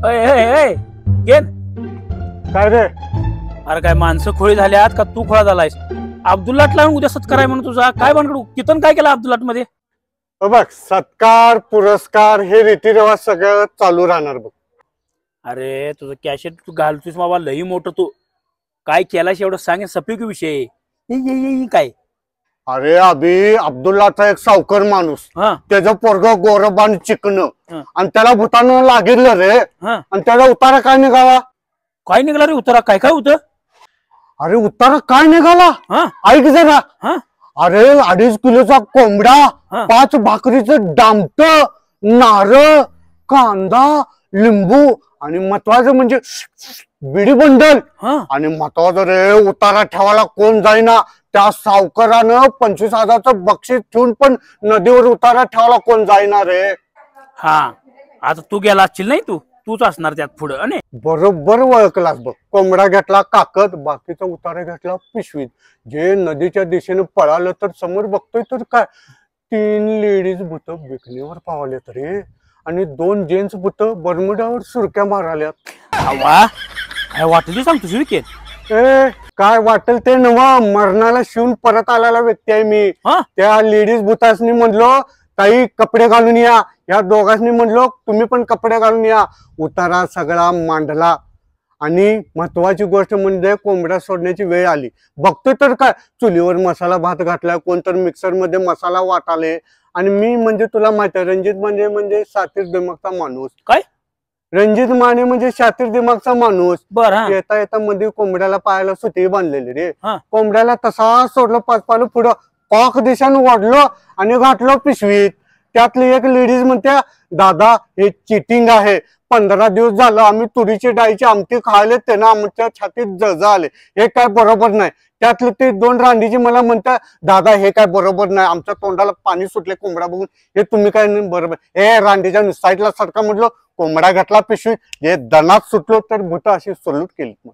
काय रे? अरे काय माणसं खोळी झाल्यात का तू खोळा झालायस? अब्दुल्लाटला उद्या सत्कार म्हणून तुझा काय बनकडू कितन काय केलं अब्दुल्लाट मध्ये? बघ, सत्कार पुरस्कार हे रीतिरिवाज सगळं चालू राहणार बघ. अरे तुझं कॅशेट तू घालतोस बाबा लई मोठं. तू काय केलास एवढं सांग. सफिक विषय काय? अरे अभि, अब्दुल्लाचा एक सावकर माणूस, त्याचं पोरग गोरबान चिकन आणि त्याला भूतानं लागिरलं रे. आणि त्याचा उतारा काय निघाला? काय निघाला रे उतारा? काय काय होतं? अरे उतारा काय निघाला ऐक जरा. अरे 2.5 किलोचा कोंबडा, 5 भाकरीचं डामट, नारळ, कांदा, लिंबू आणि महत्वाचं म्हणजे बिडी बंडल. आणि महत्वाचं रे, उतारा ठेवायला कोण जाईना. त्या सावकारानं 25,000चं बक्षीस ठेवून पण नदीवर उतारा ठेवायला कोण जाईना रे. आता तू गेला असशील नाही? तूच असणार त्यात पुढं. आणि बरोबर ओळखलास बघ. कोंबडा घेतला काकत, बाकीचा उतारा घेतला पिशवीत. जे नदीच्या दिशेने पळालं तर समोर बघतोय तर काय 3 लेडीज भूत बिकणीवर पावलेत रे. आणि 2 जेंट्स भूत बरमुड्यावर सुरक्या माराल्यात. काय वाटलं सांग तुझी विकेट? काय वाटेल ते नवा. मरणाला शिवून परत आलेला व्यक्ती आहे मी. त्या लेडीज भूतासनी म्हणलो काही कपडे घालून या. या दोघांनी म्हणलो तुम्ही पण कपडे घालून या. उतारा सगळा मांडला. आणि महत्वाची गोष्ट म्हणजे कोंबड्या सोडण्याची वेळ आली. बघतोय तर काय चुलीवर मसाला भात घातलाय, कोणतर मिक्सर मध्ये मसाला वाटाले. आणि मी म्हणजे तुला माहिती आहे रणजित म्हणजे शातीर दिमागचा माणूस. काय रणजित माने म्हणजे शातीर दिमागचा माणूस. बरं. येता येता मध्ये कोंबड्याला पायाला सुती बांधलेली रे. कोंबड्याला तसा सोडलं 5 पावलं पुढं, कॉक दिशानं वाढलो आणि घातलो पिशवीत. त्यातली एक लेडीज म्हणते दादा हे चिटिंग आहे. 15 दिवस झालं आम्ही तुरीची डाळीची आमटी खायले, त्यांना आमच्या छातीत जळजळ आले. हे काय बरोबर नाही. त्यातले ते 2 रांडीची मला म्हणतात दादा हे काय बरोबर नाही, आमच्या तोंडाला पाणी सुटले कोंबडा बघून, हे तुम्ही काय बरोबर. हे रांडीच्या साईडला सरका म्हटलं. कोंबडा घातला पिशवी, हे दणात सुटलो तर भूत अशी सल्यूट केली. मग